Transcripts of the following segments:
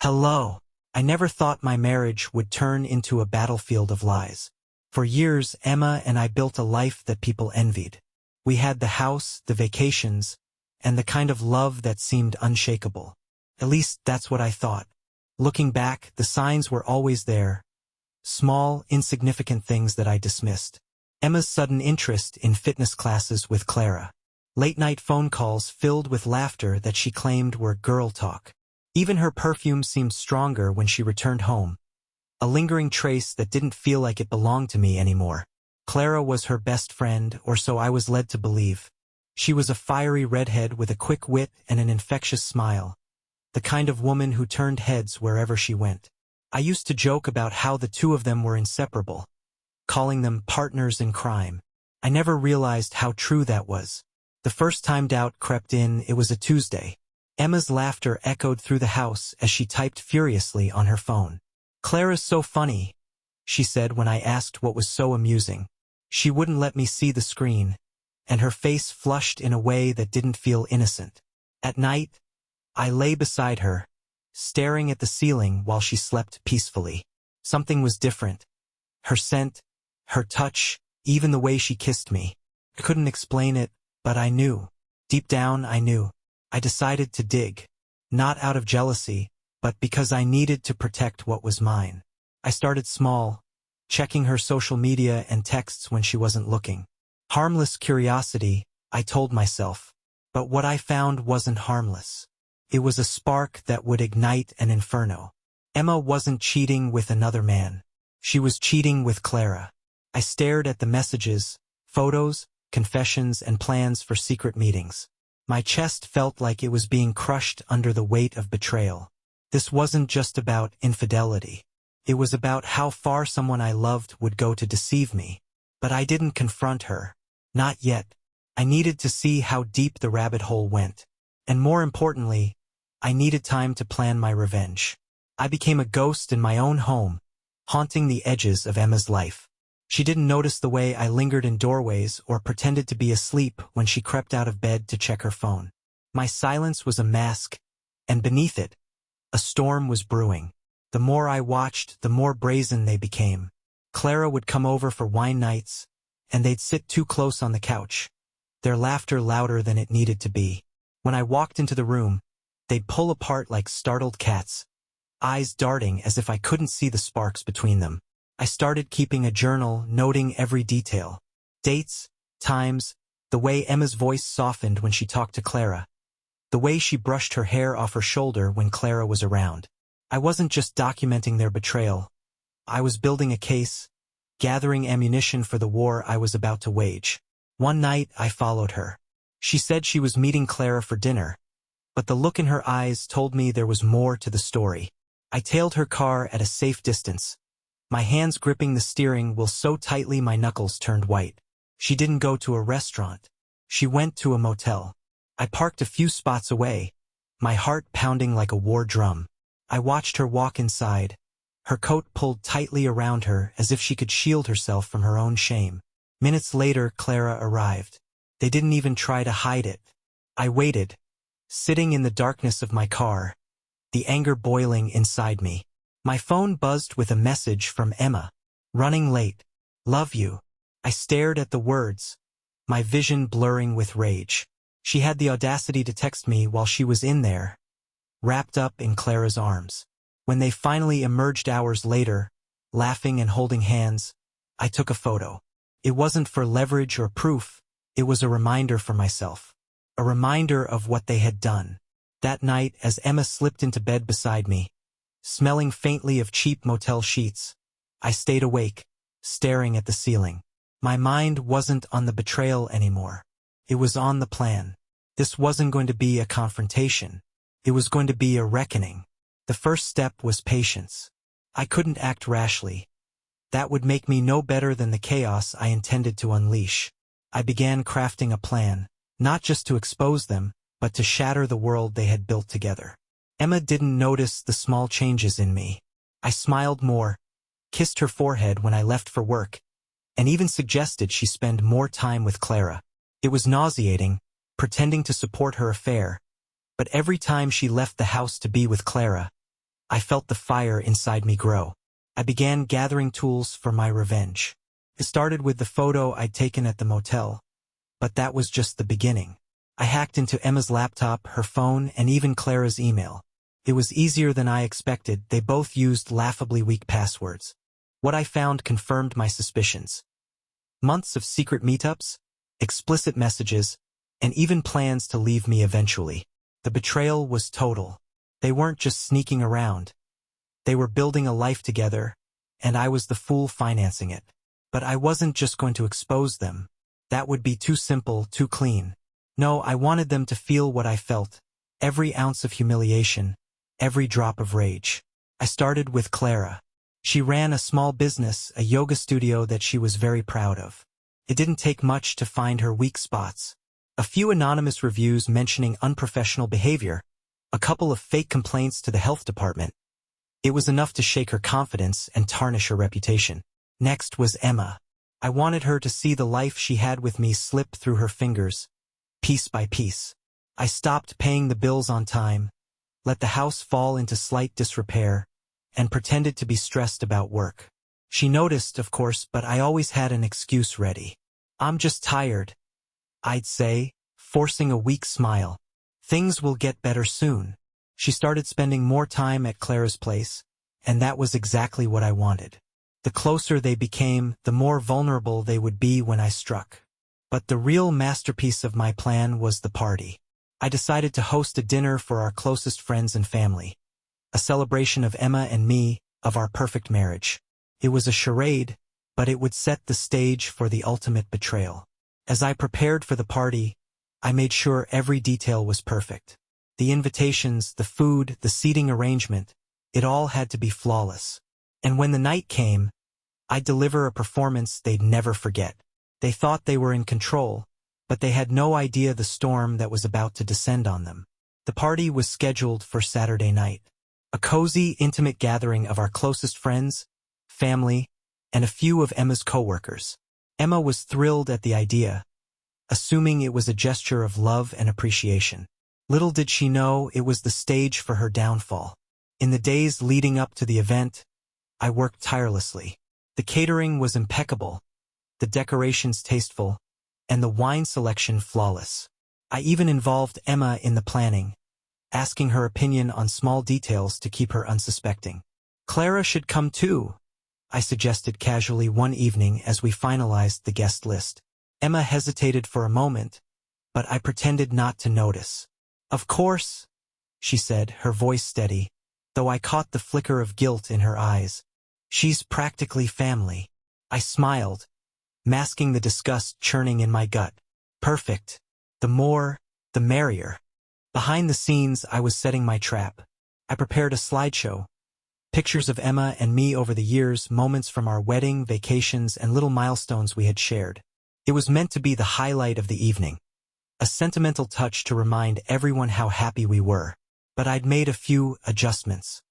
Hello. I never thought my marriage would turn into a battlefield of lies. For years, Emma and I built a life that people envied. We had the house, the vacations, and the kind of love that seemed unshakable. At least that's what I thought. Looking back, the signs were always there. Small, insignificant things that I dismissed. Emma's sudden interest in fitness classes with Clara. Late-night phone calls filled with laughter that she claimed were girl talk. Even her perfume seemed stronger when she returned home. A lingering trace that didn't feel like it belonged to me anymore. Clara was her best friend, or so I was led to believe. She was a fiery redhead with a quick wit and an infectious smile. The kind of woman who turned heads wherever she went. I used to joke about how the two of them were inseparable, calling them partners in crime. I never realized how true that was. The first time doubt crept in, it was a Tuesday. Emma's laughter echoed through the house as she typed furiously on her phone. "Clara's so funny," she said when I asked what was so amusing. She wouldn't let me see the screen, and her face flushed in a way that didn't feel innocent. At night, I lay beside her, staring at the ceiling while she slept peacefully. Something was different. Her scent, her touch, even the way she kissed me. I couldn't explain it, but I knew. Deep down, I knew. I decided to dig. Not out of jealousy, but because I needed to protect what was mine. I started small, checking her social media and texts when she wasn't looking. Harmless curiosity, I told myself. But what I found wasn't harmless. It was a spark that would ignite an inferno. Emma wasn't cheating with another man. She was cheating with Clara. I stared at the messages, photos, confessions, and plans for secret meetings. My chest felt like it was being crushed under the weight of betrayal. This wasn't just about infidelity. It was about how far someone I loved would go to deceive me. But I didn't confront her. Not yet. I needed to see how deep the rabbit hole went. And more importantly, I needed time to plan my revenge. I became a ghost in my own home, haunting the edges of Emma's life. She didn't notice the way I lingered in doorways or pretended to be asleep when she crept out of bed to check her phone. My silence was a mask, and beneath it, a storm was brewing. The more I watched, the more brazen they became. Clara would come over for wine nights, and they'd sit too close on the couch, their laughter louder than it needed to be. When I walked into the room, they'd pull apart like startled cats, eyes darting as if I couldn't see the sparks between them. I started keeping a journal, noting every detail. Dates, times, the way Emma's voice softened when she talked to Clara. The way she brushed her hair off her shoulder when Clara was around. I wasn't just documenting their betrayal. I was building a case, gathering ammunition for the war I was about to wage. One night, I followed her. She said she was meeting Clara for dinner, but the look in her eyes told me there was more to the story. I tailed her car at a safe distance, my hands gripping the steering wheel so tightly my knuckles turned white. She didn't go to a restaurant. She went to a motel. I parked a few spots away, my heart pounding like a war drum. I watched her walk inside, her coat pulled tightly around her as if she could shield herself from her own shame. Minutes later, Clara arrived. They didn't even try to hide it. I waited, sitting in the darkness of my car, the anger boiling inside me. My phone buzzed with a message from Emma. "Running late. Love you." I stared at the words, my vision blurring with rage. She had the audacity to text me while she was in there, wrapped up in Clara's arms. When they finally emerged hours later, laughing and holding hands, I took a photo. It wasn't for leverage or proof, it was a reminder for myself. A reminder of what they had done. That night, as Emma slipped into bed beside me, smelling faintly of cheap motel sheets, I stayed awake, staring at the ceiling. My mind wasn't on the betrayal anymore. It was on the plan. This wasn't going to be a confrontation. It was going to be a reckoning. The first step was patience. I couldn't act rashly. That would make me no better than the chaos I intended to unleash. I began crafting a plan, not just to expose them, but to shatter the world they had built together. Emma didn't notice the small changes in me. I smiled more, kissed her forehead when I left for work, and even suggested she spend more time with Clara. It was nauseating, pretending to support her affair, but every time she left the house to be with Clara, I felt the fire inside me grow. I began gathering tools for my revenge. It started with the photo I'd taken at the motel, but that was just the beginning. I hacked into Emma's laptop, her phone, and even Clara's email. It was easier than I expected. They both used laughably weak passwords. What I found confirmed my suspicions. Months of secret meetups, explicit messages, and even plans to leave me eventually. The betrayal was total. They weren't just sneaking around. They were building a life together, and I was the fool financing it. But I wasn't just going to expose them. That would be too simple, too clean. No, I wanted them to feel what I felt. Every ounce of humiliation, every drop of rage. I started with Clara. She ran a small business, a yoga studio that she was very proud of. It didn't take much to find her weak spots. A few anonymous reviews mentioning unprofessional behavior, a couple of fake complaints to the health department. It was enough to shake her confidence and tarnish her reputation. Next was Emma. I wanted her to see the life she had with me slip through her fingers, piece by piece. I stopped paying the bills on time, let the house fall into slight disrepair, and pretended to be stressed about work. She noticed, of course, but I always had an excuse ready. I'm just tired, I'd say, forcing a weak smile. Things will get better soon. She started spending more time at Clara's place, and that was exactly what I wanted. The closer they became, the more vulnerable they would be when I struck. But the real masterpiece of my plan was the party. I decided to host a dinner for our closest friends and family. A celebration of Emma and me, of our perfect marriage. It was a charade, but it would set the stage for the ultimate betrayal. As I prepared for the party, I made sure every detail was perfect. The invitations, the food, the seating arrangement, it all had to be flawless. And when the night came, I'd deliver a performance they'd never forget. They thought they were in control, but they had no idea the storm that was about to descend on them. The party was scheduled for Saturday night. A cozy, intimate gathering of our closest friends, family, and a few of Emma's coworkers. Emma was thrilled at the idea, assuming it was a gesture of love and appreciation. Little did she know it was the stage for her downfall. In the days leading up to the event, I worked tirelessly. The catering was impeccable, the decorations tasteful, and the wine selection flawless. I even involved Emma in the planning, asking her opinion on small details to keep her unsuspecting. Clara should come too, I suggested casually one evening as we finalized the guest list. Emma hesitated for a moment, but I pretended not to notice. Of course, she said, her voice steady, though I caught the flicker of guilt in her eyes. She's practically family. I smiled, masking the disgust churning in my gut. Perfect. The more, the merrier. Behind the scenes, I was setting my trap. I prepared a slideshow. Pictures of Emma and me over the years, moments from our wedding, vacations, and little milestones we had shared. It was meant to be the highlight of the evening. A sentimental touch to remind everyone how happy we were. But I'd made a few adjustments.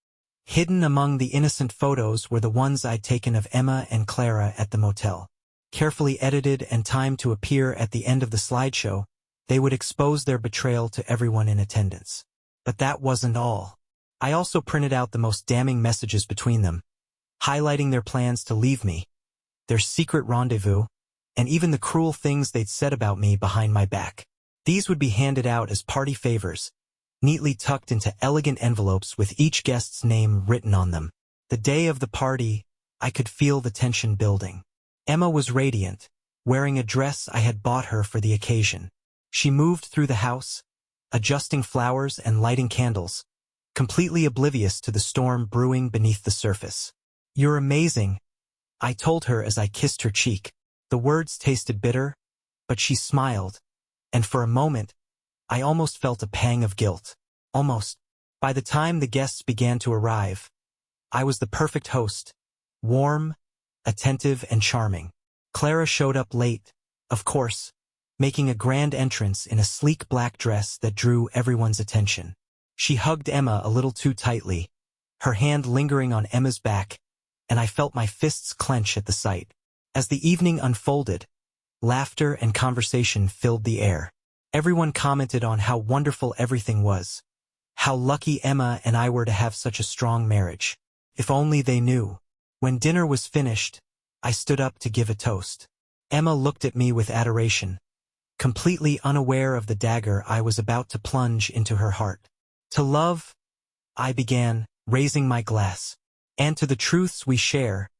Hidden among the innocent photos were the ones I'd taken of Emma and Clara at the motel. Carefully edited and timed to appear at the end of the slideshow, they would expose their betrayal to everyone in attendance. But that wasn't all. I also printed out the most damning messages between them, highlighting their plans to leave me, their secret rendezvous, and even the cruel things they'd said about me behind my back. These would be handed out as party favors, neatly tucked into elegant envelopes with each guest's name written on them. The day of the party, I could feel the tension building. Emma was radiant, wearing a dress I had bought her for the occasion. She moved through the house, adjusting flowers and lighting candles, completely oblivious to the storm brewing beneath the surface. "You're amazing," I told her as I kissed her cheek. The words tasted bitter, but she smiled, and for a moment, I almost felt a pang of guilt. Almost. By the time the guests began to arrive, I was the perfect host, warm, attentive, and charming. Clara showed up late, of course, making a grand entrance in a sleek black dress that drew everyone's attention. She hugged Emma a little too tightly, her hand lingering on Emma's back, and I felt my fists clench at the sight. As the evening unfolded, laughter and conversation filled the air. Everyone commented on how wonderful everything was, How lucky Emma and I were to have such a strong marriage. If only they knew. When dinner was finished, I stood up to give a toast. Emma looked at me with adoration, completely unaware of the dagger I was about to plunge into her heart. To love, I began, raising my glass, and to the truths we share,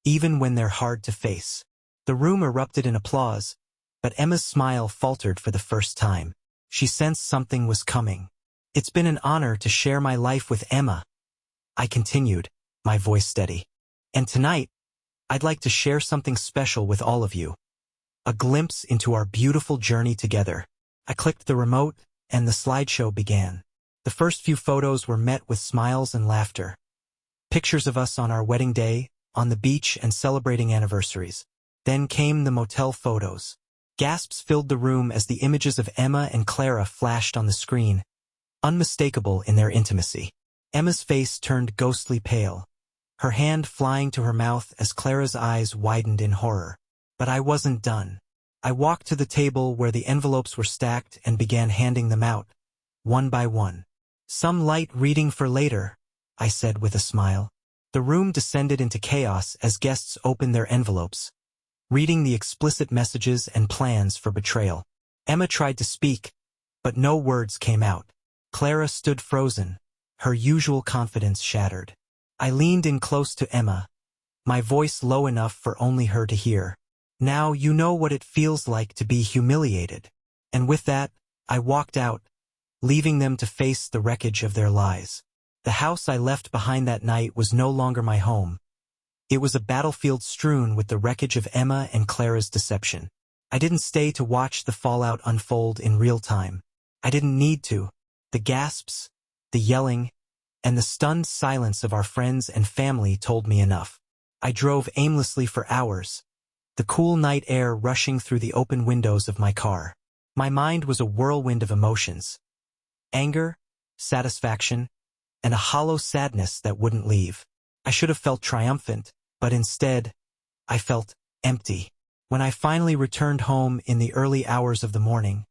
even when they're hard to face. The room erupted in applause, but Emma's smile faltered for the first time. She sensed something was coming. It's been an honor to share my life with Emma, I continued, my voice steady. And tonight, I'd like to share something special with all of you. A glimpse into our beautiful journey together. I clicked the remote, and the slideshow began. The first few photos were met with smiles and laughter. Pictures of us on our wedding day, on the beach and celebrating anniversaries. Then came the motel photos. Gasps filled the room as the images of Emma and Clara flashed on the screen, unmistakable in their intimacy. Emma's face turned ghostly pale, her hand flying to her mouth as Clara's eyes widened in horror. But I wasn't done. I walked to the table where the envelopes were stacked and began handing them out, one by one. Some light reading for later, I said with a smile. The room descended into chaos as guests opened their envelopes, reading the explicit messages and plans for betrayal. Emma tried to speak, but no words came out. Clara stood frozen, her usual confidence shattered. I leaned in close to Emma, my voice low enough for only her to hear. Now you know what it feels like to be humiliated. And with that, I walked out, leaving them to face the wreckage of their lies. The house I left behind that night was no longer my home. It was a battlefield strewn with the wreckage of Emma and Clara's deception. I didn't stay to watch the fallout unfold in real time. I didn't need to. The gasps, the yelling, and the stunned silence of our friends and family told me enough. I drove aimlessly for hours, the cool night air rushing through the open windows of my car. My mind was a whirlwind of emotions. Anger, satisfaction, and a hollow sadness that wouldn't leave. I should have felt triumphant, but instead, I felt empty. When I finally returned home in the early hours of the morning,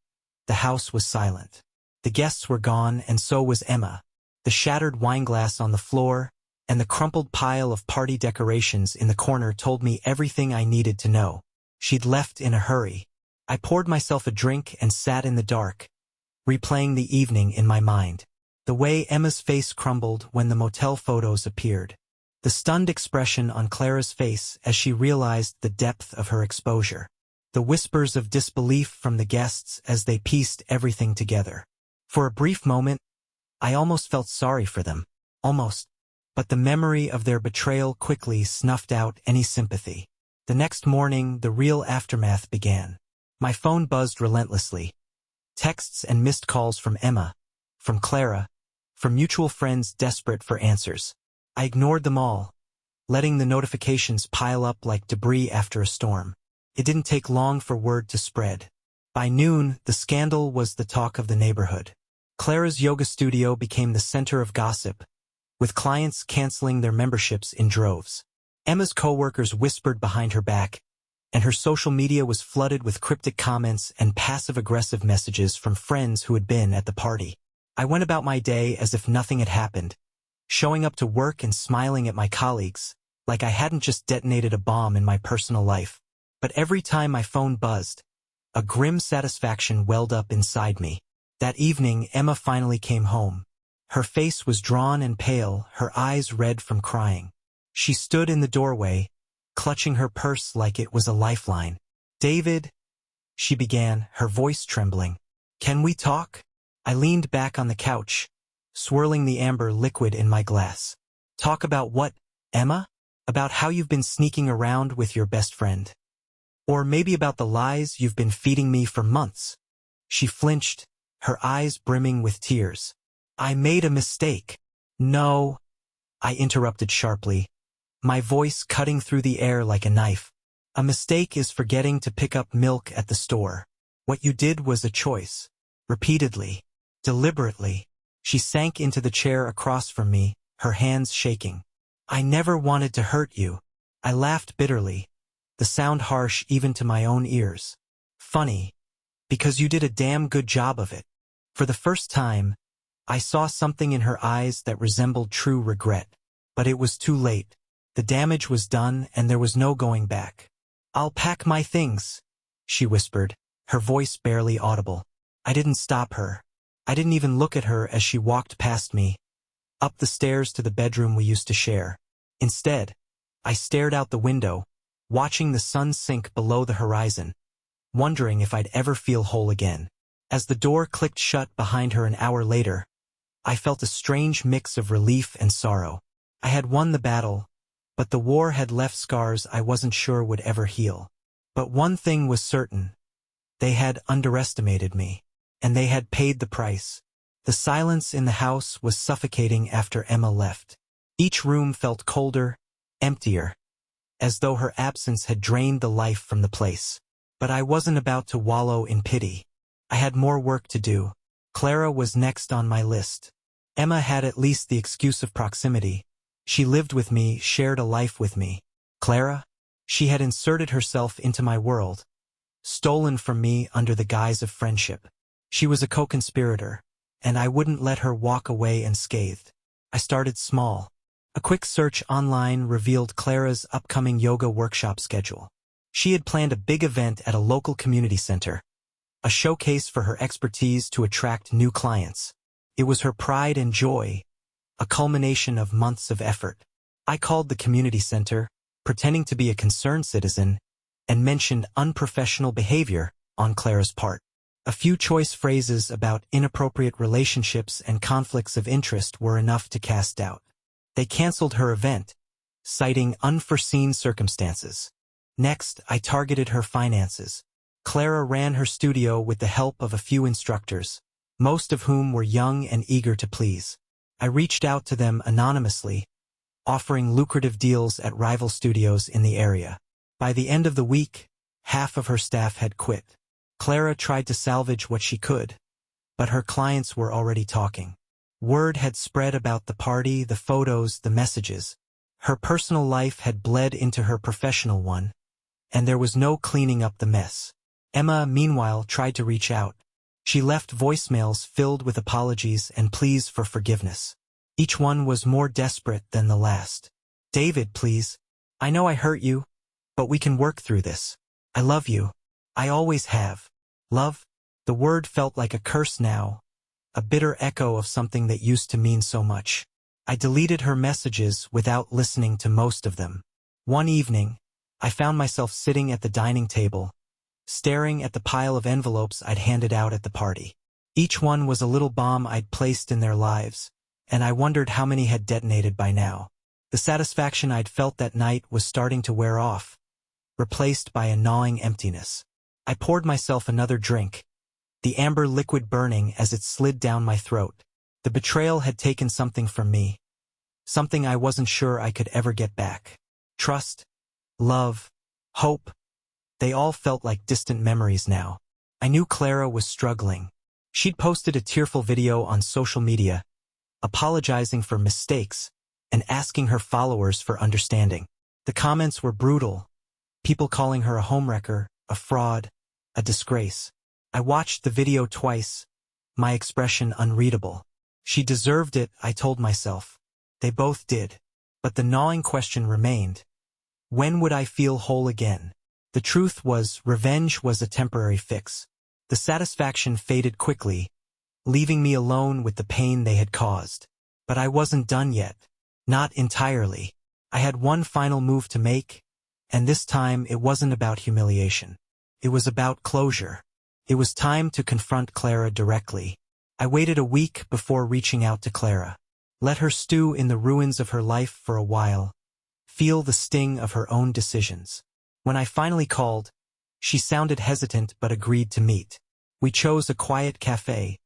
the house was silent. The guests were gone, and so was Emma. The shattered wineglass on the floor and the crumpled pile of party decorations in the corner told me everything I needed to know. She'd left in a hurry. I poured myself a drink and sat in the dark, replaying the evening in my mind. The way Emma's face crumbled when the motel photos appeared. The stunned expression on Clara's face as she realized the depth of her exposure. The whispers of disbelief from the guests as they pieced everything together. For a brief moment, I almost felt sorry for them. Almost. But the memory of their betrayal quickly snuffed out any sympathy. The next morning, the real aftermath began. My phone buzzed relentlessly. Texts and missed calls from Emma, from Clara, from mutual friends desperate for answers. I ignored them all, letting the notifications pile up like debris after a storm. It didn't take long for word to spread. By noon, the scandal was the talk of the neighborhood. Clara's yoga studio became the center of gossip, with clients canceling their memberships in droves. Emma's coworkers whispered behind her back, and her social media was flooded with cryptic comments and passive-aggressive messages from friends who had been at the party. I went about my day as if nothing had happened, showing up to work and smiling at my colleagues, like I hadn't just detonated a bomb in my personal life. But every time my phone buzzed, a grim satisfaction welled up inside me. That evening, Emma finally came home. Her face was drawn and pale, her eyes red from crying. She stood in the doorway, clutching her purse like it was a lifeline. "David," she began, her voice trembling. "Can we talk?" I leaned back on the couch, swirling the amber liquid in my glass. "Talk about what, Emma? About how you've been sneaking around with your best friend? Or maybe about the lies you've been feeding me for months?" She flinched, her eyes brimming with tears. "I made a mistake." "No," I interrupted sharply, my voice cutting through the air like a knife. "A mistake is forgetting to pick up milk at the store. What you did was a choice. Repeatedly. Deliberately." She sank into the chair across from me, her hands shaking. "I never wanted to hurt you." I laughed bitterly, the sound harsh even to my own ears. "Funny. Because you did a damn good job of it." For the first time, I saw something in her eyes that resembled true regret. But it was too late. The damage was done and there was no going back. "I'll pack my things," she whispered, her voice barely audible. I didn't stop her. I didn't even look at her as she walked past me, up the stairs to the bedroom we used to share. Instead, I stared out the window, watching the sun sink below the horizon, wondering if I'd ever feel whole again. As the door clicked shut behind her an hour later, I felt a strange mix of relief and sorrow. I had won the battle, but the war had left scars I wasn't sure would ever heal. But one thing was certain. They had underestimated me, and they had paid the price. The silence in the house was suffocating after Emma left. Each room felt colder, emptier, as though her absence had drained the life from the place. But I wasn't about to wallow in pity. I had more work to do. Clara was next on my list. Emma had at least the excuse of proximity. She lived with me, shared a life with me. Clara? She had inserted herself into my world, stolen from me under the guise of friendship. She was a co-conspirator, and I wouldn't let her walk away unscathed. I started small. A quick search online revealed Clara's upcoming yoga workshop schedule. She had planned a big event at a local community center, a showcase for her expertise to attract new clients. It was her pride and joy, a culmination of months of effort. I called the community center, pretending to be a concerned citizen, and mentioned unprofessional behavior on Clara's part. A few choice phrases about inappropriate relationships and conflicts of interest were enough to cast doubt. They canceled her event, citing unforeseen circumstances. Next, I targeted her finances. Clara ran her studio with the help of a few instructors, most of whom were young and eager to please. I reached out to them anonymously, offering lucrative deals at rival studios in the area. By the end of the week, half of her staff had quit. Clara tried to salvage what she could, but her clients were already talking. Word had spread about the party, the photos, the messages. Her personal life had bled into her professional one, and there was no cleaning up the mess. Emma, meanwhile, tried to reach out. She left voicemails filled with apologies and pleas for forgiveness. Each one was more desperate than the last. "David, please. I know I hurt you, but we can work through this. I love you. I always have." Love? The word felt like a curse now, a bitter echo of something that used to mean so much. I deleted her messages without listening to most of them. One evening, I found myself sitting at the dining table, staring at the pile of envelopes I'd handed out at the party. Each one was a little bomb I'd placed in their lives, and I wondered how many had detonated by now. The satisfaction I'd felt that night was starting to wear off, replaced by a gnawing emptiness. I poured myself another drink, the amber liquid burning as it slid down my throat. The betrayal had taken something from me, something I wasn't sure I could ever get back. Trust, love, hope. They all felt like distant memories now. I knew Clara was struggling. She'd posted a tearful video on social media, apologizing for mistakes and asking her followers for understanding. The comments were brutal, people calling her a homewrecker, a fraud, a disgrace. I watched the video twice, my expression unreadable. She deserved it, I told myself. They both did. But the gnawing question remained. When would I feel whole again? The truth was, revenge was a temporary fix. The satisfaction faded quickly, leaving me alone with the pain they had caused. But I wasn't done yet. Not entirely. I had one final move to make, and this time it wasn't about humiliation. It was about closure. It was time to confront Clara directly. I waited a week before reaching out to Clara. Let her stew in the ruins of her life for a while, feel the sting of her own decisions. When I finally called, she sounded hesitant but agreed to meet. We chose a quiet cafe,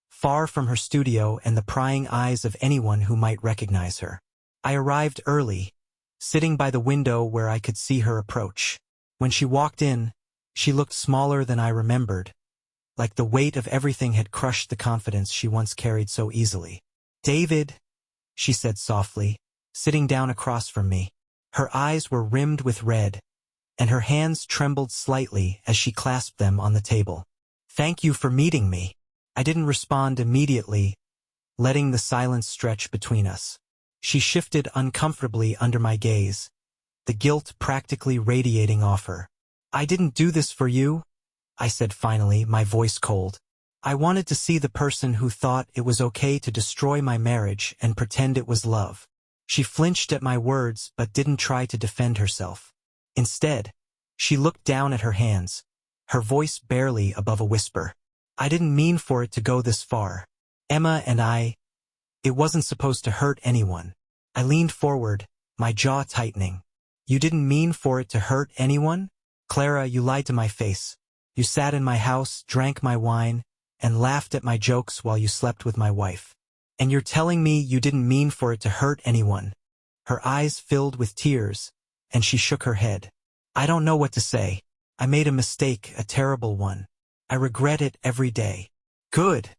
far from her studio and the prying eyes of anyone who might recognize her. I arrived early, sitting by the window where I could see her approach. When she walked in, she looked smaller than I remembered, like the weight of everything had crushed the confidence she once carried so easily. "David," she said softly, sitting down across from me. Her eyes were rimmed with red, and her hands trembled slightly as she clasped them on the table. "Thank you for meeting me." I didn't respond immediately, letting the silence stretch between us. She shifted uncomfortably under my gaze, the guilt practically radiating off her. "I didn't do this for you," I said finally, my voice cold. "I wanted to see the person who thought it was okay to destroy my marriage and pretend it was love." She flinched at my words but didn't try to defend herself. Instead, she looked down at her hands, her voice barely above a whisper. "I didn't mean for it to go this far. Emma and it wasn't supposed to hurt anyone." I leaned forward, my jaw tightening. "You didn't mean for it to hurt anyone? Clara, you lied to my face. You sat in my house, drank my wine, and laughed at my jokes while you slept with my wife. And you're telling me you didn't mean for it to hurt anyone?" Her eyes filled with tears, and she shook her head. "I don't know what to say. I made a mistake, a terrible one. I regret it every day." "Good,"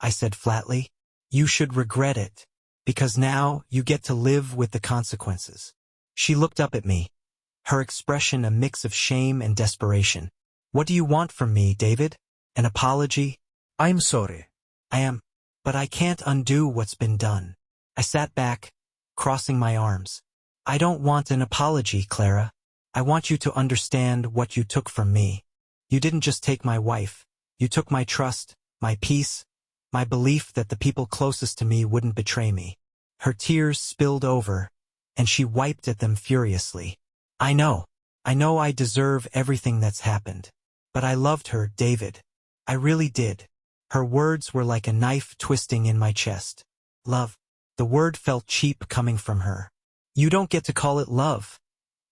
I said flatly. "You should regret it, because now you get to live with the consequences." She looked up at me, her expression a mix of shame and desperation. "What do you want from me, David? An apology?" I'm sorry. "I am, but I can't undo what's been done." I sat back, crossing my arms. "I don't want an apology, Clara. I want you to understand what you took from me. You didn't just take my wife. You took my trust, my peace, my belief that the people closest to me wouldn't betray me." Her tears spilled over, and she wiped at them furiously. I know I deserve everything that's happened. But I loved her, David. I really did." Her words were like a knife twisting in my chest. "Love." The word felt cheap coming from her. "You don't get to call it love,"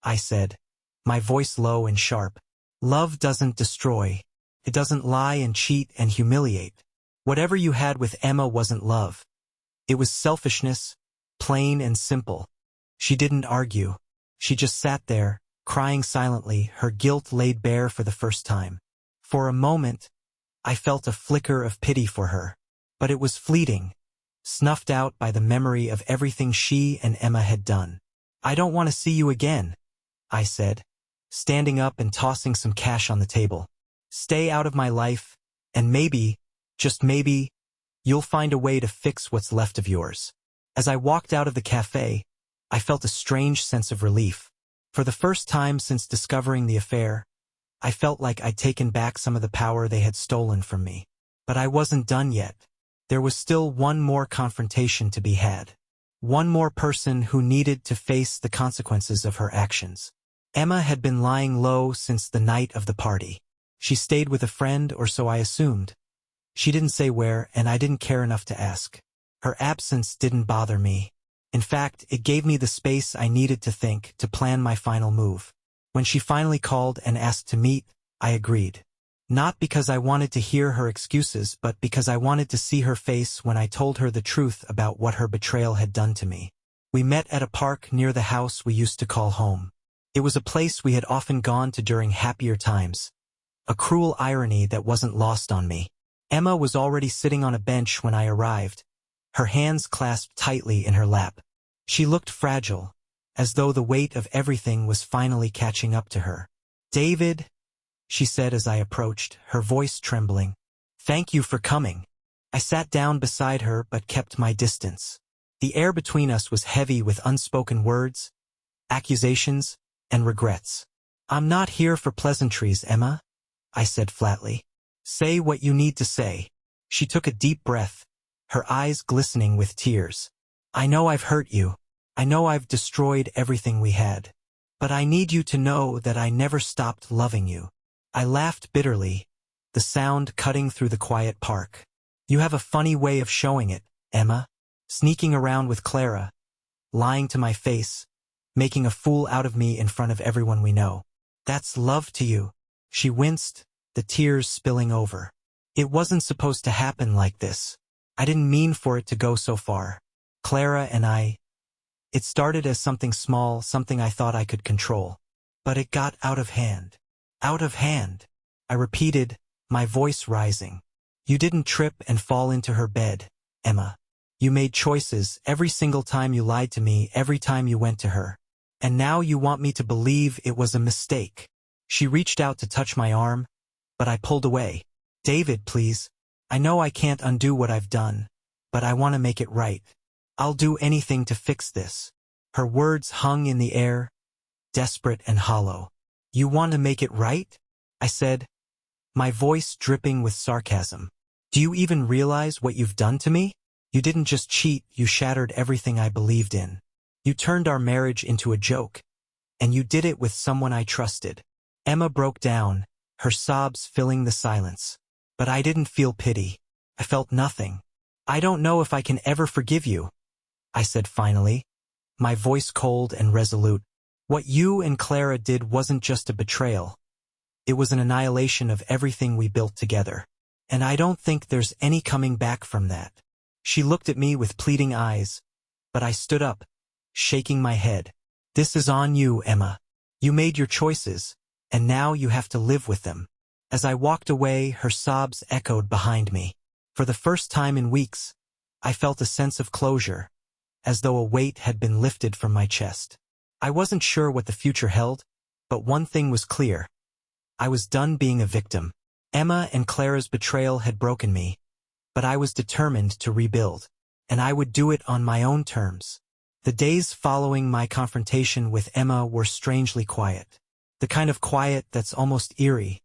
I said, my voice low and sharp. "Love doesn't destroy. It doesn't lie and cheat and humiliate. Whatever you had with Emma wasn't love. It was selfishness, plain and simple." She didn't argue. She just sat there, crying silently, her guilt laid bare for the first time. For a moment, I felt a flicker of pity for her. But it was fleeting, snuffed out by the memory of everything she and Emma had done. "I don't want to see you again," I said, standing up and tossing some cash on the table. "Stay out of my life, and maybe, just maybe, you'll find a way to fix what's left of yours." As I walked out of the cafe, I felt a strange sense of relief. For the first time since discovering the affair, I felt like I'd taken back some of the power they had stolen from me. But I wasn't done yet. There was still one more confrontation to be had. One more person who needed to face the consequences of her actions. Emma had been lying low since the night of the party. She stayed with a friend, or so I assumed. She didn't say where, and I didn't care enough to ask. Her absence didn't bother me. In fact, it gave me the space I needed to think, to plan my final move. When she finally called and asked to meet, I agreed. Not because I wanted to hear her excuses, but because I wanted to see her face when I told her the truth about what her betrayal had done to me. We met at a park near the house we used to call home. It was a place we had often gone to during happier times. A cruel irony that wasn't lost on me. Emma was already sitting on a bench when I arrived, her hands clasped tightly in her lap. She looked fragile, as though the weight of everything was finally catching up to her. "David," she said as I approached, her voice trembling. "Thank you for coming." I sat down beside her but kept my distance. The air between us was heavy with unspoken words, accusations, and regrets. "I'm not here for pleasantries, Emma," I said flatly. "Say what you need to say." She took a deep breath, her eyes glistening with tears. "I know I've hurt you. I know I've destroyed everything we had. But I need you to know that I never stopped loving you." I laughed bitterly, the sound cutting through the quiet park. "You have a funny way of showing it, Emma. Sneaking around with Clara, lying to my face, making a fool out of me in front of everyone we know. That's love to you." She winced, the tears spilling over. "It wasn't supposed to happen like this. I didn't mean for it to go so far. Clara and it started as something small, something I thought I could control. But it got out of hand. Out of hand," I repeated, my voice rising. "You didn't trip and fall into her bed, Emma. You made choices every single time you lied to me, every time you went to her. And now you want me to believe it was a mistake." She reached out to touch my arm, but I pulled away. "David, please. I know I can't undo what I've done, but I want to make it right. I'll do anything to fix this. Her words hung in the air, desperate and hollow. You want to make it right? I said, my voice dripping with sarcasm. Do you even realize what you've done to me? You didn't just cheat, you shattered everything I believed in. You turned our marriage into a joke, and you did it with someone I trusted. Emma broke down, her sobs filling the silence. But I didn't feel pity. I felt nothing. I don't know if I can ever forgive you, I said finally, my voice cold and resolute. What you and Clara did wasn't just a betrayal. It was an annihilation of everything we built together. And I don't think there's any coming back from that. She looked at me with pleading eyes, but I stood up, shaking my head. This is on you, Emma. You made your choices, and now you have to live with them. As I walked away, her sobs echoed behind me. For the first time in weeks, I felt a sense of closure, as though a weight had been lifted from my chest. I wasn't sure what the future held, but one thing was clear. I was done being a victim. Emma and Clara's betrayal had broken me, but I was determined to rebuild, and I would do it on my own terms. The days following my confrontation with Emma were strangely quiet. The kind of quiet that's almost eerie,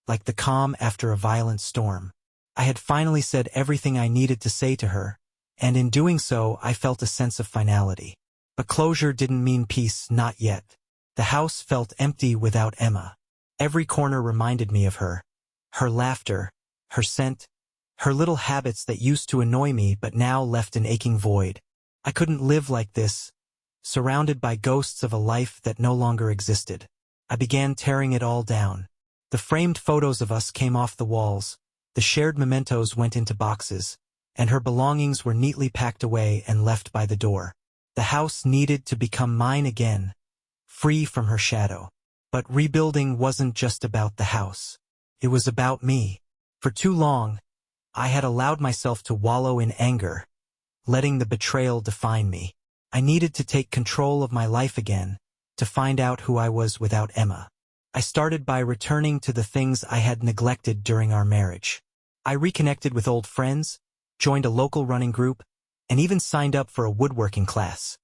like the calm after a violent storm. I had finally said everything I needed to say to her, and in doing so I felt a sense of finality. But closure didn't mean peace, not yet. The house felt empty without Emma. Every corner reminded me of her. Her laughter, her scent, her little habits that used to annoy me but now left an aching void. I couldn't live like this, surrounded by ghosts of a life that no longer existed. I began tearing it all down. The framed photos of us came off the walls, the shared mementos went into boxes, and her belongings were neatly packed away and left by the door. The house needed to become mine again, free from her shadow. But rebuilding wasn't just about the house. It was about me. For too long, I had allowed myself to wallow in anger, letting the betrayal define me. I needed to take control of my life again, to find out who I was without Emma. I started by returning to the things I had neglected during our marriage. I reconnected with old friends, joined a local running group, and even signed up for a woodworking class.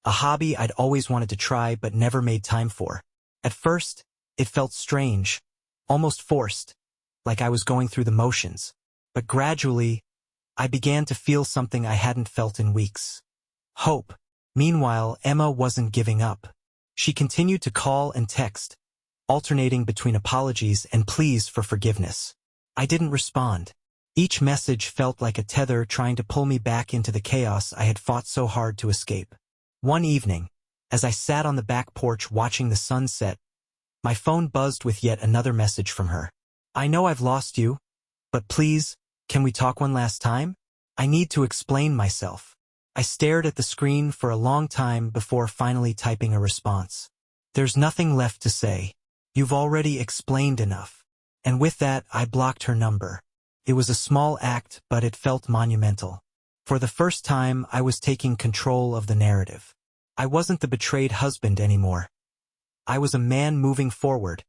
A hobby I'd always wanted to try but never made time for. At first, it felt strange, almost forced, like I was going through the motions. But gradually, I began to feel something I hadn't felt in weeks. Hope. Meanwhile, Emma wasn't giving up. She continued to call and text, alternating between apologies and pleas for forgiveness. I didn't respond. Each message felt like a tether trying to pull me back into the chaos I had fought so hard to escape. One evening, as I sat on the back porch watching the sun set, my phone buzzed with yet another message from her. I know I've lost you, but please, can we talk one last time? I need to explain myself. I stared at the screen for a long time before finally typing a response. There's nothing left to say. You've already explained enough. And with that, I blocked her number. It was a small act, but it felt monumental. For the first time, I was taking control of the narrative. I wasn't the betrayed husband anymore. I was a man moving forward,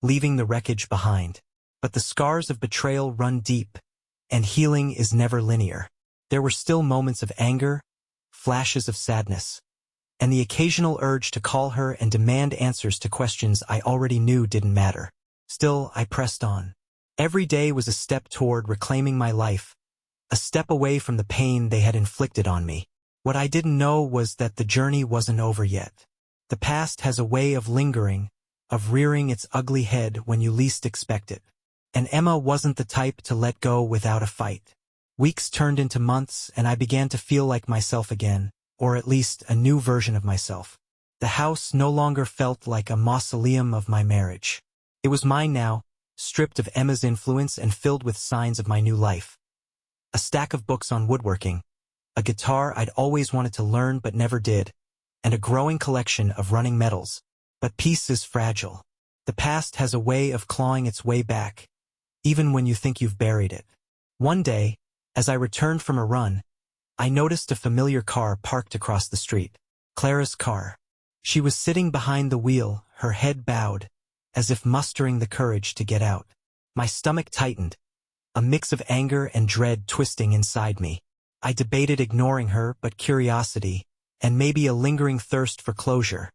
leaving the wreckage behind. But the scars of betrayal run deep, and healing is never linear. There were still moments of anger, flashes of sadness, and the occasional urge to call her and demand answers to questions I already knew didn't matter. Still, I pressed on. Every day was a step toward reclaiming my life, a step away from the pain they had inflicted on me. What I didn't know was that the journey wasn't over yet. The past has a way of lingering, of rearing its ugly head when you least expect it. And Emma wasn't the type to let go without a fight. Weeks turned into months, and I began to feel like myself again, or at least a new version of myself. The house no longer felt like a mausoleum of my marriage. It was mine now, stripped of Emma's influence and filled with signs of my new life. A stack of books on woodworking, a guitar I'd always wanted to learn but never did, and a growing collection of running medals. But peace is fragile. The past has a way of clawing its way back, even when you think you've buried it. One day, as I returned from a run, I noticed a familiar car parked across the street. Clara's car. She was sitting behind the wheel, her head bowed, as if mustering the courage to get out. My stomach tightened, a mix of anger and dread twisting inside me. I debated ignoring her, but curiosity, and maybe a lingering thirst for closure,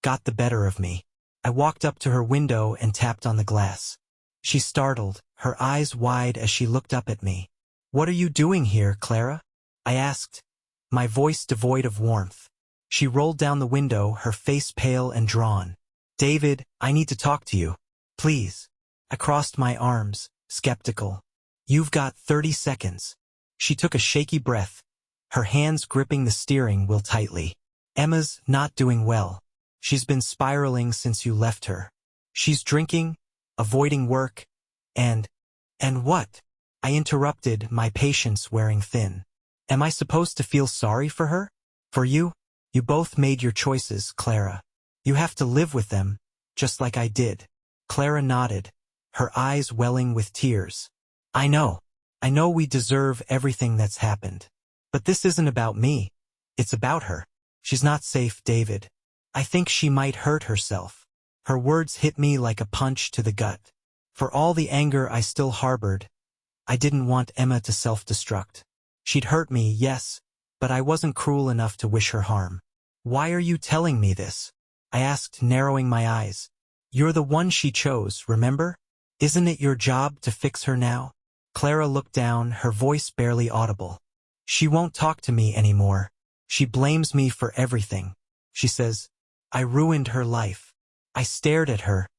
got the better of me. I walked up to her window and tapped on the glass. She startled, her eyes wide as she looked up at me. "What are you doing here, Clara?" I asked, my voice devoid of warmth. She rolled down the window, her face pale and drawn. "David, I need to talk to you. Please." I crossed my arms, skeptical. "You've got 30 seconds. She took a shaky breath, her hands gripping the steering wheel tightly. "Emma's not doing well. She's been spiraling since you left her. She's drinking, avoiding work, and what?" I interrupted, my patience wearing thin. "Am I supposed to feel sorry for her? For you? You both made your choices, Clara. You have to live with them, just like I did." Clara nodded, her eyes welling with tears. I know we deserve everything that's happened. But this isn't about me. It's about her. She's not safe, David. I think she might hurt herself." Her words hit me like a punch to the gut. For all the anger I still harbored, I didn't want Emma to self-destruct. She'd hurt me, yes, but I wasn't cruel enough to wish her harm. "Why are you telling me this?" I asked, narrowing my eyes. "You're the one she chose, remember? Isn't it your job to fix her now?" Clara looked down, her voice barely audible. "She won't talk to me anymore. She blames me for everything. She says I ruined her life." I stared at her,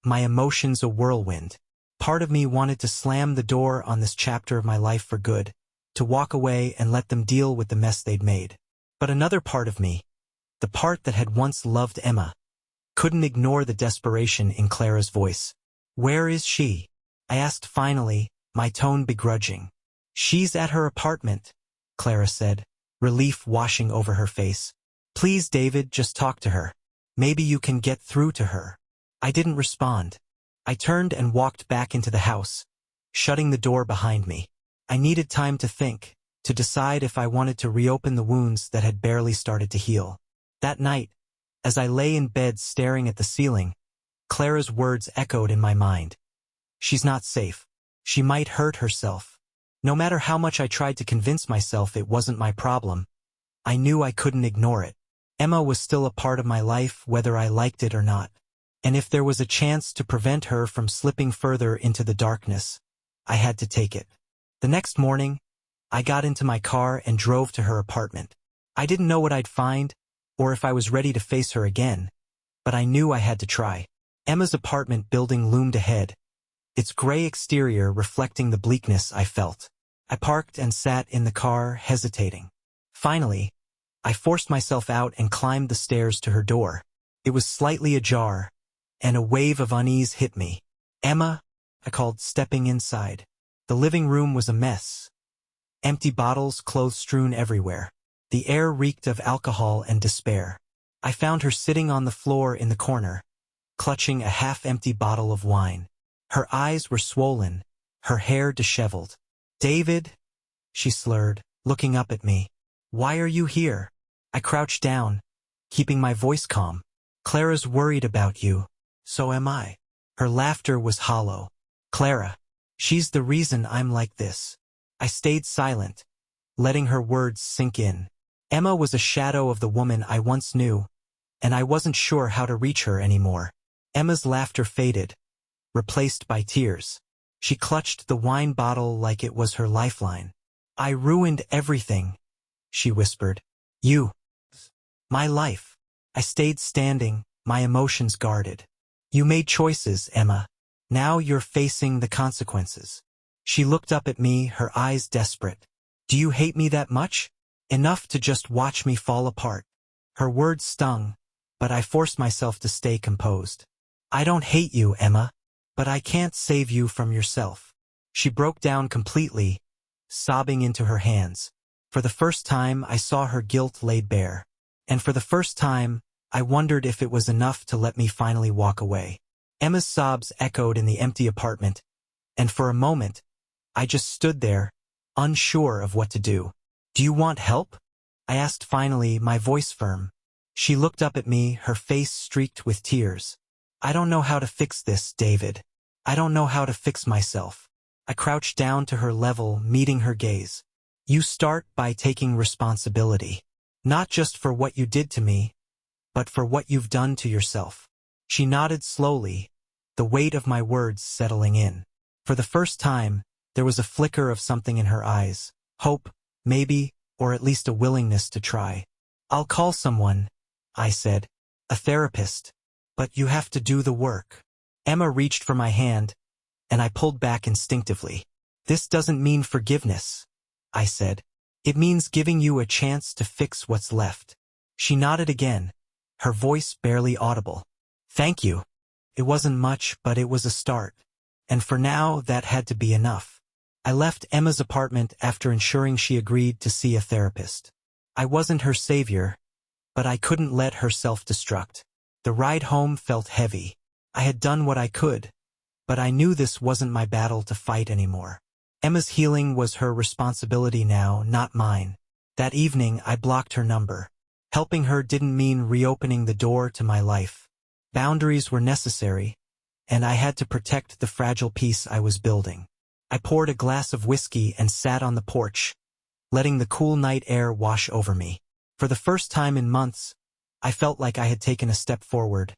my emotions a whirlwind. Part of me wanted to slam the door on this chapter of my life for good, to walk away and let them deal with the mess they'd made. But another part of me, the part that had once loved Emma, couldn't ignore the desperation in Clara's voice. "Where is she?" I asked finally, my tone begrudging. "She's at her apartment," Clara said, relief washing over her face. "Please, David, just talk to her. Maybe you can get through to her." I didn't respond. I turned and walked back into the house, shutting the door behind me. I needed time to think, to decide if I wanted to reopen the wounds that had barely started to heal. That night, as I lay in bed staring at the ceiling, Clara's words echoed in my mind. "She's not safe. She might hurt herself." No matter how much I tried to convince myself it wasn't my problem, I knew I couldn't ignore it. Emma was still a part of my life, whether I liked it or not. And if there was a chance to prevent her from slipping further into the darkness, I had to take it. The next morning, I got into my car and drove to her apartment. I didn't know what I'd find, or if I was ready to face her again, but I knew I had to try. Emma's apartment building loomed ahead, its gray exterior reflecting the bleakness I felt. I parked and sat in the car, hesitating. Finally, I forced myself out and climbed the stairs to her door. It was slightly ajar, and a wave of unease hit me. "Emma," I called, stepping inside. The living room was a mess. Empty bottles, clothes strewn everywhere. The air reeked of alcohol and despair. I found her sitting on the floor in the corner, clutching a half-empty bottle of wine. Her eyes were swollen, her hair disheveled. "David," she slurred, looking up at me. "Why are you here?" I crouched down, keeping my voice calm. "Clara's worried about you. So am I." Her laughter was hollow. "Clara, she's the reason I'm like this." I stayed silent, letting her words sink in. Emma was a shadow of the woman I once knew, and I wasn't sure how to reach her anymore. Emma's laughter faded, replaced by tears. She clutched the wine bottle like it was her lifeline. "I ruined everything," she whispered. "You. My life." I stayed standing, my emotions guarded. "You made choices, Emma. Now you're facing the consequences." She looked up at me, her eyes desperate. "Do you hate me that much? Enough to just watch me fall apart?" Her words stung, but I forced myself to stay composed. "I don't hate you, Emma, but I can't save you from yourself." She broke down completely, sobbing into her hands. For the first time, I saw her guilt laid bare. And for the first time, I wondered if it was enough to let me finally walk away. Emma's sobs echoed in the empty apartment, and for a moment, I just stood there, unsure of what to do. "Do you want help?" I asked finally, my voice firm. She looked up at me, her face streaked with tears. "I don't know how to fix this, David. I don't know how to fix myself." I crouched down to her level, meeting her gaze. You start by taking responsibility. Not just for what you did to me, but for what you've done to yourself. She nodded slowly, the weight of my words settling in. For the first time, there was a flicker of something in her eyes. Hope, maybe, or at least a willingness to try. I'll call someone, I said. A therapist. But you have to do the work. Emma reached for my hand, and I pulled back instinctively. This doesn't mean forgiveness, I said. It means giving you a chance to fix what's left. She nodded again, her voice barely audible. Thank you. It wasn't much, but it was a start. And for now, that had to be enough. I left Emma's apartment after ensuring she agreed to see a therapist. I wasn't her savior, but I couldn't let her self-destruct. The ride home felt heavy. I had done what I could, but I knew this wasn't my battle to fight anymore. Emma's healing was her responsibility now, not mine. That evening, I blocked her number. Helping her didn't mean reopening the door to my life. Boundaries were necessary, and I had to protect the fragile peace I was building. I poured a glass of whiskey and sat on the porch, letting the cool night air wash over me. For the first time in months, I felt like I had taken a step forward,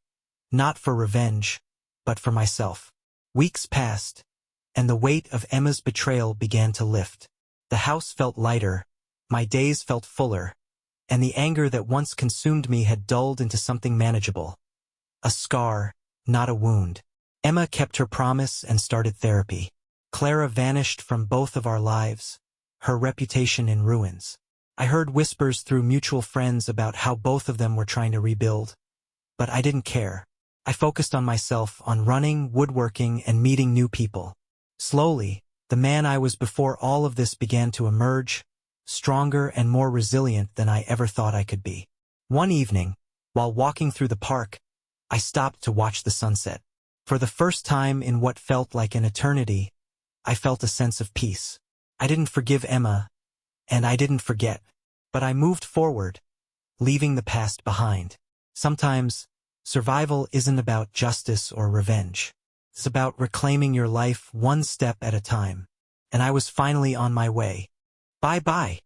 not for revenge, but for myself. Weeks passed, and the weight of Emma's betrayal began to lift. The house felt lighter, my days felt fuller, and the anger that once consumed me had dulled into something manageable. A scar, not a wound. Emma kept her promise and started therapy. Clara vanished from both of our lives, her reputation in ruins. I heard whispers through mutual friends about how both of them were trying to rebuild, but I didn't care. I focused on myself, on running, woodworking, and meeting new people. Slowly, the man I was before all of this began to emerge, stronger and more resilient than I ever thought I could be. One evening, while walking through the park, I stopped to watch the sunset. For the first time in what felt like an eternity, I felt a sense of peace. I didn't forgive Emma, and I didn't forget, but I moved forward, leaving the past behind. Sometimes, survival isn't about justice or revenge. It's about reclaiming your life one step at a time. And I was finally on my way. Bye-bye.